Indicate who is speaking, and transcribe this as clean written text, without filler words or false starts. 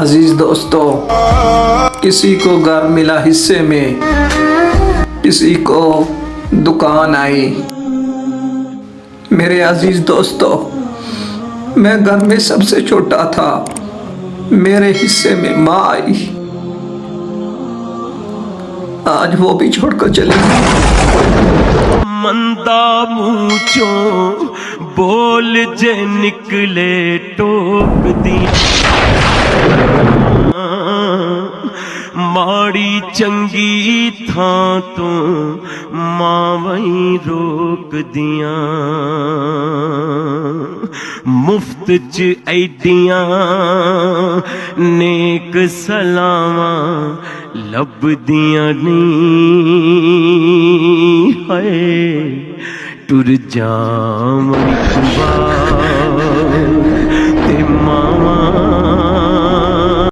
Speaker 1: अजीज दोस्तों, किसी को घर मिला हिस्से में, किसी को दुकान आई। मेरे अजीज दोस्तों, मैं घर में सबसे छोटा था, मेरे हिस्से में माँ आई, आज वो भी छोड़कर चली गई।
Speaker 2: मंदा मुँचों बोल जे निकले टोक दिया, माड़ी चंगी था तो मां वही रोक दिया। मुफ्त च ऐडियां नेक सलावां लभदियां नहीं है, टुर जावां ते मावां